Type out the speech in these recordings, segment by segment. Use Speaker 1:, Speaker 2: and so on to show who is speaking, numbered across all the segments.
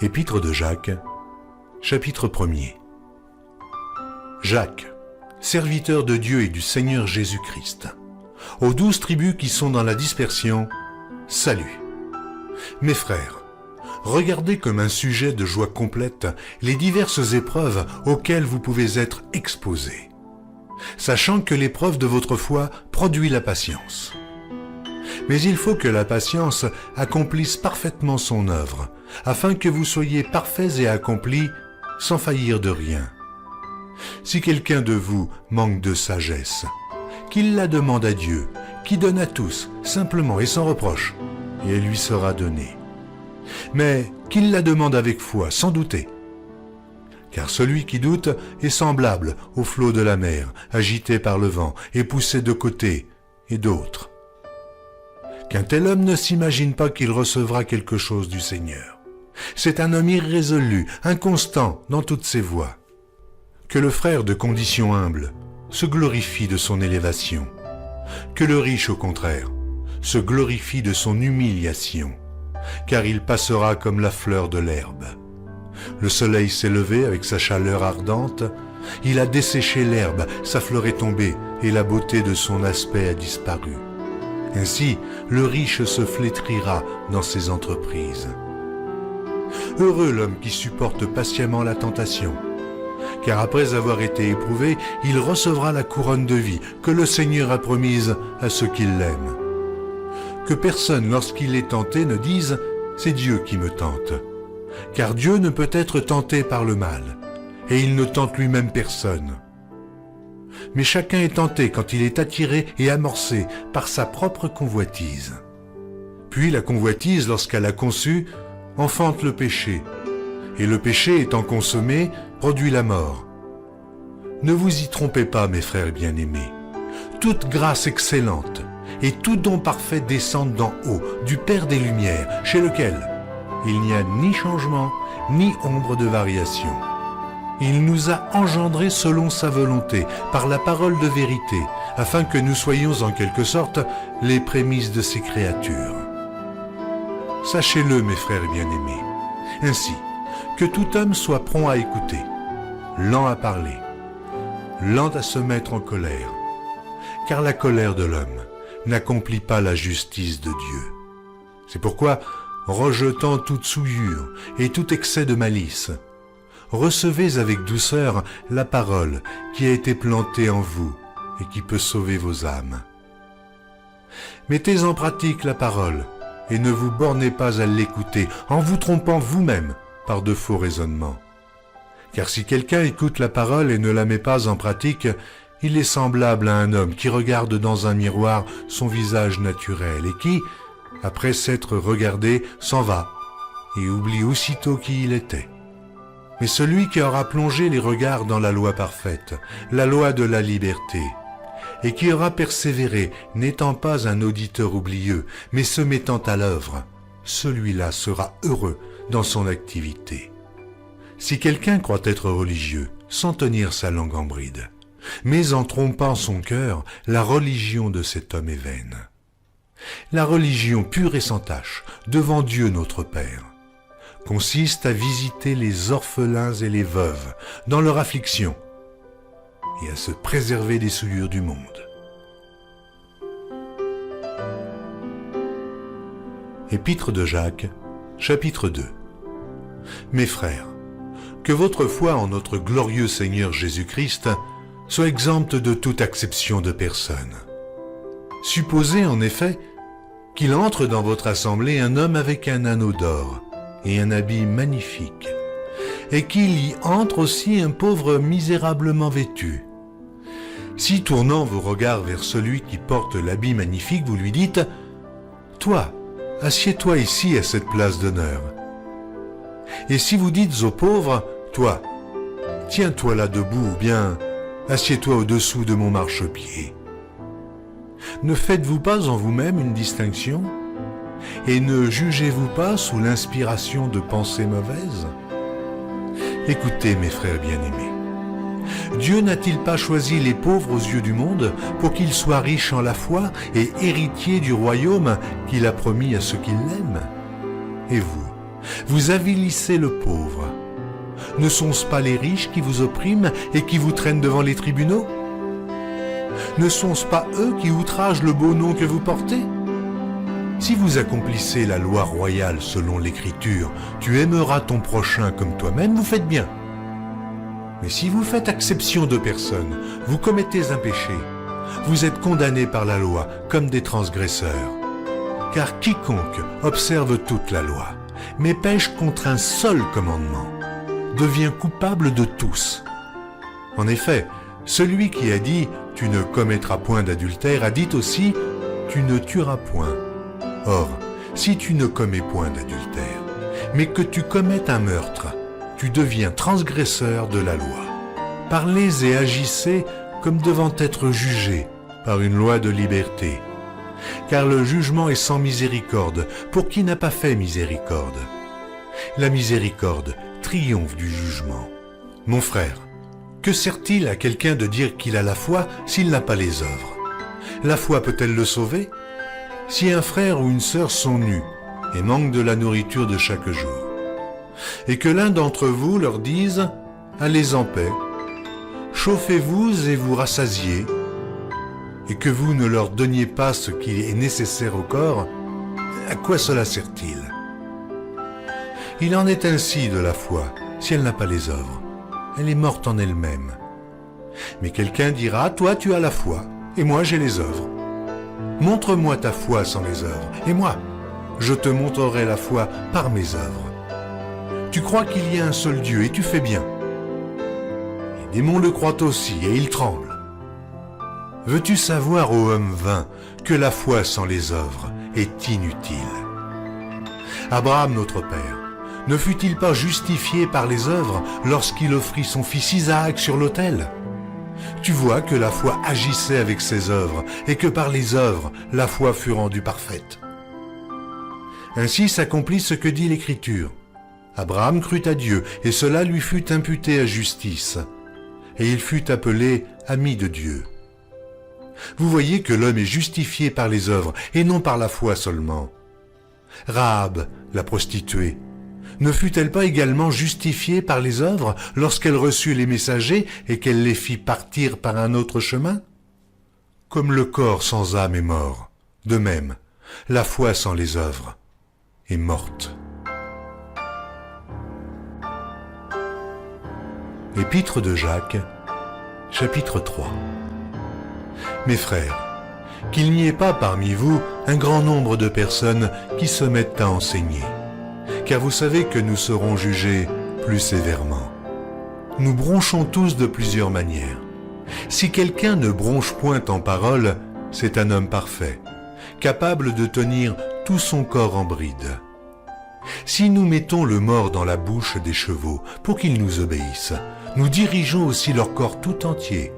Speaker 1: Épître de Jacques, chapitre 1er. Jacques, serviteur de Dieu et du Seigneur Jésus-Christ, aux 12 tribus qui sont dans la dispersion, salut. Mes frères, regardez comme un sujet de joie complète les diverses épreuves auxquelles vous pouvez être exposés, sachant que l'épreuve de votre foi produit la patience. Mais il faut que la patience accomplisse parfaitement son œuvre, afin que vous soyez parfaits et accomplis sans faillir de rien. Si quelqu'un de vous manque de sagesse, qu'il la demande à Dieu, qui donne à tous, simplement et sans reproche, et elle lui sera donnée. Mais qu'il la demande avec foi, sans douter. Car celui qui doute est semblable au flot de la mer, agité par le vent et poussé de côté et d'autre. Qu'un tel homme ne s'imagine pas qu'il recevra quelque chose du Seigneur. C'est un homme irrésolu, inconstant dans toutes ses voies. Que le frère de condition humble se glorifie de son élévation. Que le riche, au contraire, se glorifie de son humiliation, car il passera comme la fleur de l'herbe. Le soleil s'est levé avec sa chaleur ardente, il a desséché l'herbe, sa fleur est tombée, et la beauté de son aspect a disparu. Ainsi, le riche se flétrira dans ses entreprises. Heureux l'homme qui supporte patiemment la tentation, car après avoir été éprouvé, il recevra la couronne de vie que le Seigneur a promise à ceux qui l'aiment. Que personne, lorsqu'il est tenté, ne dise « c'est Dieu qui me tente », car Dieu ne peut être tenté par le mal, et il ne tente lui-même personne. Mais chacun est tenté quand il est attiré et amorcé par sa propre convoitise. Puis la convoitise, lorsqu'elle a conçu, enfante le péché, et le péché étant consommé, produit la mort. Ne vous y trompez pas, mes frères bien-aimés. Toute grâce excellente et tout don parfait descendent d'en haut, du Père des Lumières, chez lequel il n'y a ni changement, ni ombre de variation. Il nous a engendrés selon sa volonté, par la parole de vérité, afin que nous soyons en quelque sorte les prémices de ses créatures. Sachez-le, mes frères bien-aimés, ainsi que tout homme soit prompt à écouter, lent à parler, lent à se mettre en colère, car la colère de l'homme n'accomplit pas la justice de Dieu. C'est pourquoi, rejetant toute souillure et tout excès de malice, recevez avec douceur la parole qui a été plantée en vous et qui peut sauver vos âmes. Mettez en pratique la parole et ne vous bornez pas à l'écouter en vous trompant vous-même par de faux raisonnements. Car si quelqu'un écoute la parole et ne la met pas en pratique, il est semblable à un homme qui regarde dans un miroir son visage naturel et qui, après s'être regardé, s'en va et oublie aussitôt qui il était. Mais celui qui aura plongé les regards dans la loi parfaite, la loi de la liberté, et qui aura persévéré, n'étant pas un auditeur oublieux, mais se mettant à l'œuvre, celui-là sera heureux dans son activité. Si quelqu'un croit être religieux, sans tenir sa langue en bride, mais en trompant son cœur, la religion de cet homme est vaine. La religion pure et sans tache, devant Dieu notre Père, consiste à visiter les orphelins et les veuves dans leur affliction et à se préserver des souillures du monde. Épître de Jacques, chapitre 2. Mes frères, que votre foi en notre glorieux Seigneur Jésus-Christ soit exempte de toute acception de personne. Supposez en effet qu'il entre dans votre assemblée un homme avec un anneau d'or et un habit magnifique, et qu'il y entre aussi un pauvre misérablement vêtu. Si tournant vos regards vers celui qui porte l'habit magnifique, vous lui dites « Toi, assieds-toi ici à cette place d'honneur. » Et si vous dites au pauvre « Toi, tiens-toi là debout, ou bien assieds-toi au-dessous de mon marchepied. » Ne faites-vous pas en vous-même une distinction? Et ne jugez-vous pas sous l'inspiration de pensées mauvaises? Écoutez, mes frères bien-aimés, Dieu n'a-t-il pas choisi les pauvres aux yeux du monde pour qu'ils soient riches en la foi et héritiers du royaume qu'il a promis à ceux qui l'aiment? Et vous, Vous avilissez le pauvre. Ne sont-ce pas les riches qui vous oppriment et qui vous traînent devant les tribunaux? Ne sont-ce pas eux qui outragent le beau nom que vous portez? Si vous accomplissez la loi royale selon l'Écriture, tu aimeras ton prochain comme toi-même, vous faites bien. Mais si vous faites exception de personne, vous commettez un péché, vous êtes condamnés par la loi comme des transgresseurs. Car quiconque observe toute la loi, mais pêche contre un seul commandement, devient coupable de tous. En effet, celui qui a dit « tu ne commettras point d'adultère » a dit aussi « tu ne tueras point ». Or, si tu ne commets point d'adultère, mais que tu commettes un meurtre, tu deviens transgresseur de la loi. Parlez et agissez comme devant être jugés par une loi de liberté. Car le jugement est sans miséricorde pour qui n'a pas fait miséricorde. La miséricorde triomphe du jugement. Mon frère, que sert-il à quelqu'un de dire qu'il a la foi s'il n'a pas les œuvres? La foi peut-elle le sauver? Si un frère ou une sœur sont nus et manquent de la nourriture de chaque jour, et que l'un d'entre vous leur dise « Allez en paix, chauffez-vous et vous rassasiez », et que vous ne leur donniez pas ce qui est nécessaire au corps, à quoi cela sert-il? Il en est ainsi de la foi, si elle n'a pas les œuvres. Elle est morte en elle-même. Mais quelqu'un dira « Toi, tu as la foi, et moi j'ai les œuvres. Montre-moi ta foi sans les œuvres, et moi, je te montrerai la foi par mes œuvres. Tu crois qu'il y a un seul Dieu, et tu fais bien. Les démons le croient aussi, et ils tremblent. Veux-tu savoir, ô homme vain, que la foi sans les œuvres est inutile? Abraham, notre père, ne fut-il pas justifié par les œuvres lorsqu'il offrit son fils Isaac sur l'autel? Tu vois que la foi agissait avec ses œuvres, et que par les œuvres, la foi fut rendue parfaite. Ainsi s'accomplit ce que dit l'Écriture. Abraham crut à Dieu, et cela lui fut imputé à justice, et il fut appelé ami de Dieu. Vous voyez que l'homme est justifié par les œuvres, et non par la foi seulement. Rahab, la prostituée, ne fut-elle pas également justifiée par les œuvres lorsqu'elle reçut les messagers et qu'elle les fit partir par un autre chemin? Comme le corps sans âme est mort, de même, la foi sans les œuvres est morte. Épître de Jacques, chapitre 3. Mes frères, qu'il n'y ait pas parmi vous un grand nombre de personnes qui se mettent à enseigner, car vous savez que nous serons jugés plus sévèrement. Nous bronchons tous de plusieurs manières. Si quelqu'un ne bronche point en parole, c'est un homme parfait, capable de tenir tout son corps en bride. Si nous mettons le mors dans la bouche des chevaux pour qu'ils nous obéissent, nous dirigeons aussi leur corps tout entier.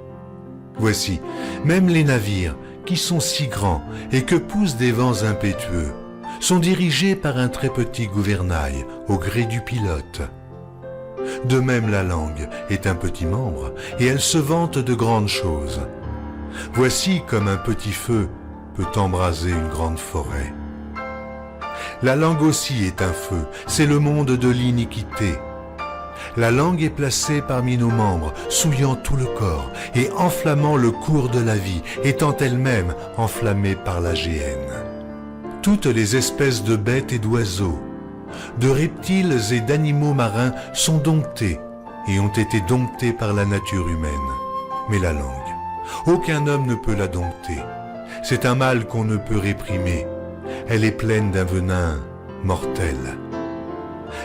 Speaker 1: Voici, même les navires, qui sont si grands et que poussent des vents impétueux, sont dirigés par un très petit gouvernail au gré du pilote. De même la langue est un petit membre et elle se vante de grandes choses. Voici comme un petit feu peut embraser une grande forêt. La langue aussi est un feu, c'est le monde de l'iniquité. La langue est placée parmi nos membres, souillant tout le corps et enflammant le cours de la vie, étant elle-même enflammée par la géhenne. Toutes les espèces de bêtes et d'oiseaux, de reptiles et d'animaux marins sont domptés et ont été domptés par la nature humaine. Mais la langue, aucun homme ne peut la dompter. C'est un mal qu'on ne peut réprimer. Elle est pleine d'un venin mortel.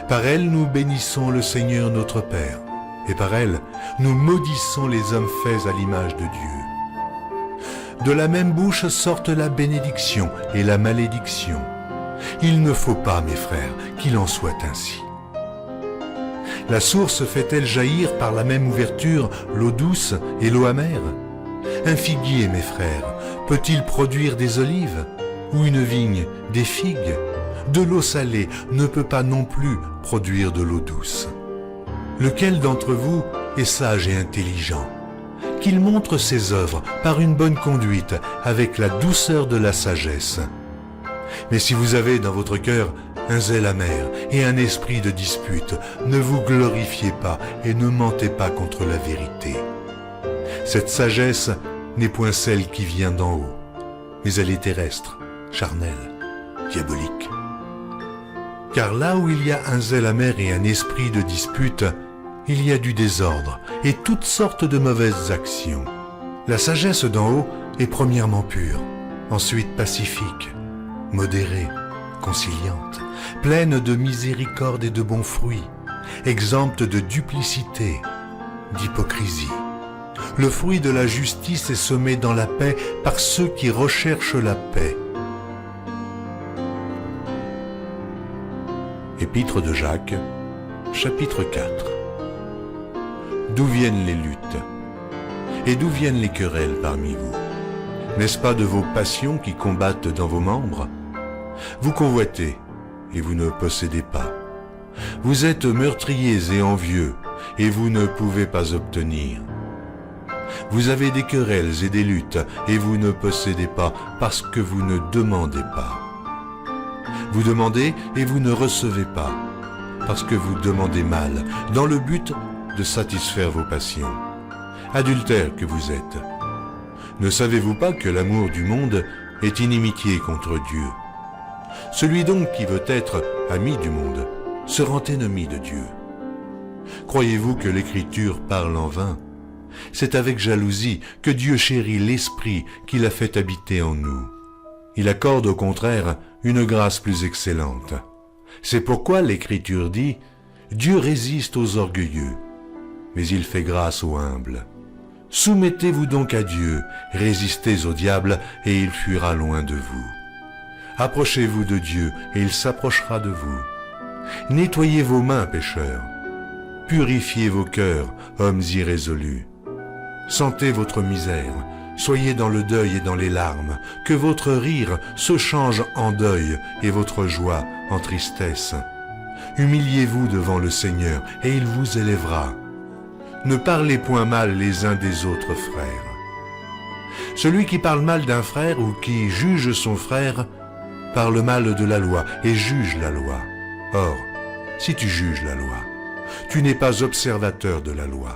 Speaker 1: Par elle, nous bénissons le Seigneur notre Père, et par elle, nous maudissons les hommes faits à l'image de Dieu. De la même bouche sortent la bénédiction et la malédiction. Il ne faut pas, mes frères, qu'il en soit ainsi. La source fait-elle jaillir par la même ouverture l'eau douce et l'eau amère? Un figuier, mes frères, peut-il produire des olives? Ou une vigne, des figues? De l'eau salée ne peut pas non plus produire de l'eau douce. Lequel d'entre vous est sage et intelligent? Qu'il montre ses œuvres par une bonne conduite avec la douceur de la sagesse. Mais si vous avez dans votre cœur un zèle amer et un esprit de dispute. Ne vous glorifiez pas et ne mentez pas contre la vérité. Cette sagesse n'est point celle qui vient d'en haut, mais elle est terrestre, charnelle, diabolique. Car là où il y a un zèle amer et un esprit de dispute, il y a du désordre et toutes sortes de mauvaises actions. La sagesse d'en haut est premièrement pure, ensuite pacifique, modérée, conciliante, pleine de miséricorde et de bons fruits, exempte de duplicité, d'hypocrisie. Le fruit de la justice est semé dans la paix par ceux qui recherchent la paix. Épître de Jacques, chapitre 4. D'où viennent les luttes? Et d'où viennent les querelles parmi vous? N'est-ce pas de vos passions qui combattent dans vos membres? Vous convoitez, et vous ne possédez pas. Vous êtes meurtriers et envieux, et vous ne pouvez pas obtenir. Vous avez des querelles et des luttes, et vous ne possédez pas, parce que vous ne demandez pas. Vous demandez et vous ne recevez pas, parce que vous demandez mal, dans le but de satisfaire vos passions. Adultères que vous êtes. Ne savez-vous pas que l'amour du monde est inimitié contre Dieu? Celui donc qui veut être ami du monde se rend ennemi de Dieu. Croyez-vous que l'Écriture parle en vain? C'est avec jalousie que Dieu chérit l'Esprit qu'il a fait habiter en nous. Il accorde au contraire une grâce plus excellente. C'est pourquoi l'Écriture dit « Dieu résiste aux orgueilleux, mais il fait grâce aux humbles. Soumettez-vous donc à Dieu, résistez au diable, et il fuira loin de vous. Approchez-vous de Dieu, et il s'approchera de vous. Nettoyez vos mains, pécheurs. Purifiez vos cœurs, hommes irrésolus. Sentez votre misère, soyez dans le deuil et dans les larmes, que votre rire se change en deuil et votre joie en tristesse. Humiliez-vous devant le Seigneur, et il vous élèvera. Ne parlez point mal les uns des autres frères. Celui qui parle mal d'un frère ou qui juge son frère parle mal de la loi et juge la loi. Or, si tu juges la loi, tu n'es pas observateur de la loi,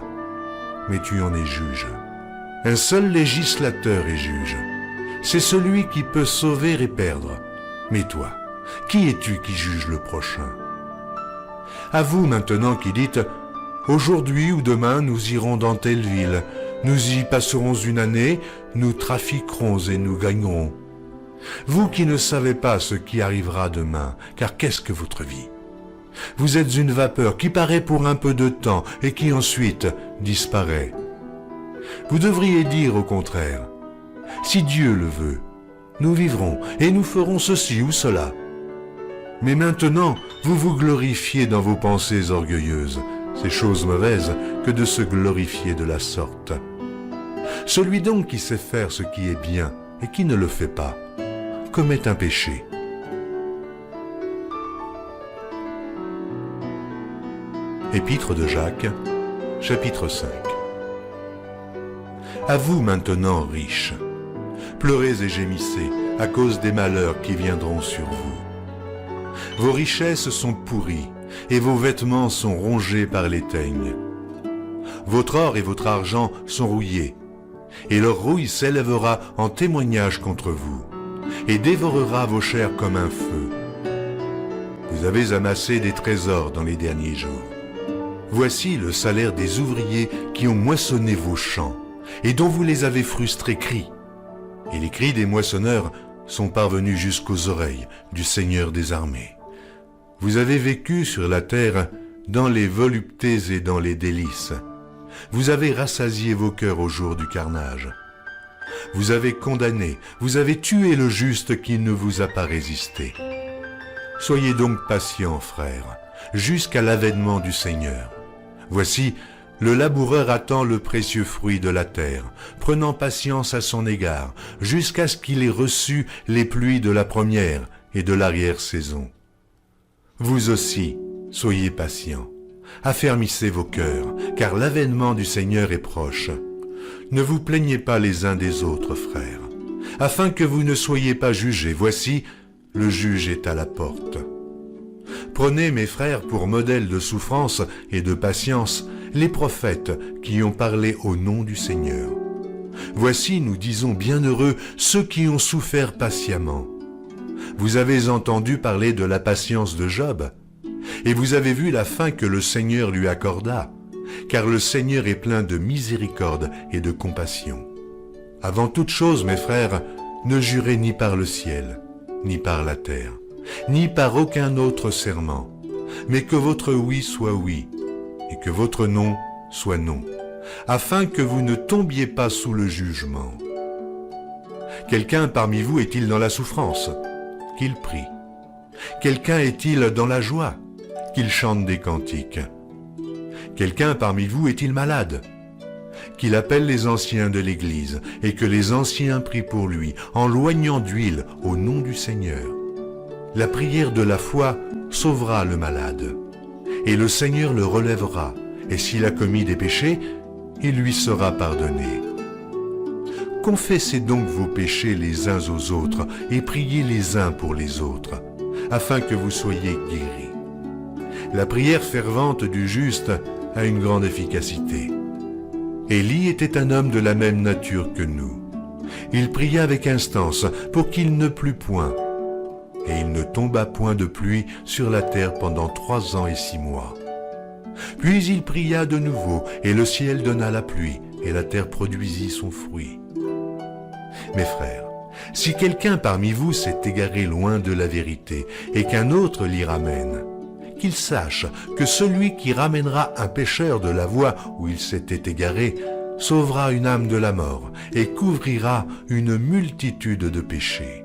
Speaker 1: mais tu en es juge. Un seul législateur est juge. C'est celui qui peut sauver et perdre. Mais toi, qui es-tu qui juge le prochain? À vous maintenant qui dites « Aujourd'hui ou demain nous irons dans telle ville, nous y passerons une année, nous trafiquerons et nous gagnerons. » Vous qui ne savez pas ce qui arrivera demain, car qu'est-ce que votre vie? Vous êtes une vapeur qui paraît pour un peu de temps et qui ensuite disparaît. Vous devriez dire au contraire, si Dieu le veut, nous vivrons et nous ferons ceci ou cela. Mais maintenant, vous vous glorifiez dans vos pensées orgueilleuses. C'est chose mauvaise que de se glorifier de la sorte. Celui donc qui sait faire ce qui est bien et qui ne le fait pas, commet un péché. Épître de Jacques, chapitre 5. À vous maintenant, riches, pleurez et gémissez à cause des malheurs qui viendront sur vous. Vos richesses sont pourries et vos vêtements sont rongés par les teignes. Votre or et votre argent sont rouillés, et leur rouille s'élèvera en témoignage contre vous, et dévorera vos chairs comme un feu. Vous avez amassé des trésors dans les derniers jours. Voici le salaire des ouvriers qui ont moissonné vos champs, et dont vous les avez frustrés cris. Et les cris des moissonneurs sont parvenus jusqu'aux oreilles du Seigneur des armées. Vous avez vécu sur la terre dans les voluptés et dans les délices. Vous avez rassasié vos cœurs au jour du carnage. Vous avez condamné, vous avez tué le juste qui ne vous a pas résisté. Soyez donc patients, frères, jusqu'à l'avènement du Seigneur. Voici, le laboureur attend le précieux fruit de la terre, prenant patience à son égard, jusqu'à ce qu'il ait reçu les pluies de la première et de l'arrière-saison. Vous aussi, soyez patients, affermissez vos cœurs, car l'avènement du Seigneur est proche. Ne vous plaignez pas les uns des autres, frères, afin que vous ne soyez pas jugés. Voici, le juge est à la porte. Prenez, mes frères, pour modèle de souffrance et de patience les prophètes qui ont parlé au nom du Seigneur. Voici, nous disons, bienheureux ceux qui ont souffert patiemment. Vous avez entendu parler de la patience de Job, et vous avez vu la fin que le Seigneur lui accorda, car le Seigneur est plein de miséricorde et de compassion. Avant toute chose, mes frères, ne jurez ni par le ciel, ni par la terre, ni par aucun autre serment, mais que votre oui soit oui, et que votre non soit non, afin que vous ne tombiez pas sous le jugement. Quelqu'un parmi vous est-il dans la souffrance? Qu'il prie. Quelqu'un est-il dans la joie? Qu'il chante des cantiques. Quelqu'un parmi vous est-il malade? Qu'il appelle les anciens de l'Église, et que les anciens prient pour lui, en loignant d'huile au nom du Seigneur. La prière de la foi sauvera le malade, et le Seigneur le relèvera, et s'il a commis des péchés, il lui sera pardonné. Confessez donc vos péchés les uns aux autres, et priez les uns pour les autres, afin que vous soyez guéris. La prière fervente du juste a une grande efficacité. Élie était un homme de la même nature que nous. Il pria avec instance pour qu'il ne plût point, et il ne tomba point de pluie sur la terre pendant 3 ans et 6 mois. Puis il pria de nouveau, et le ciel donna la pluie, et la terre produisit son fruit. Mes frères, si quelqu'un parmi vous s'est égaré loin de la vérité, et qu'un autre l'y ramène, qu'il sache que celui qui ramènera un pécheur de la voie où il s'était égaré sauvera une âme de la mort et couvrira une multitude de péchés.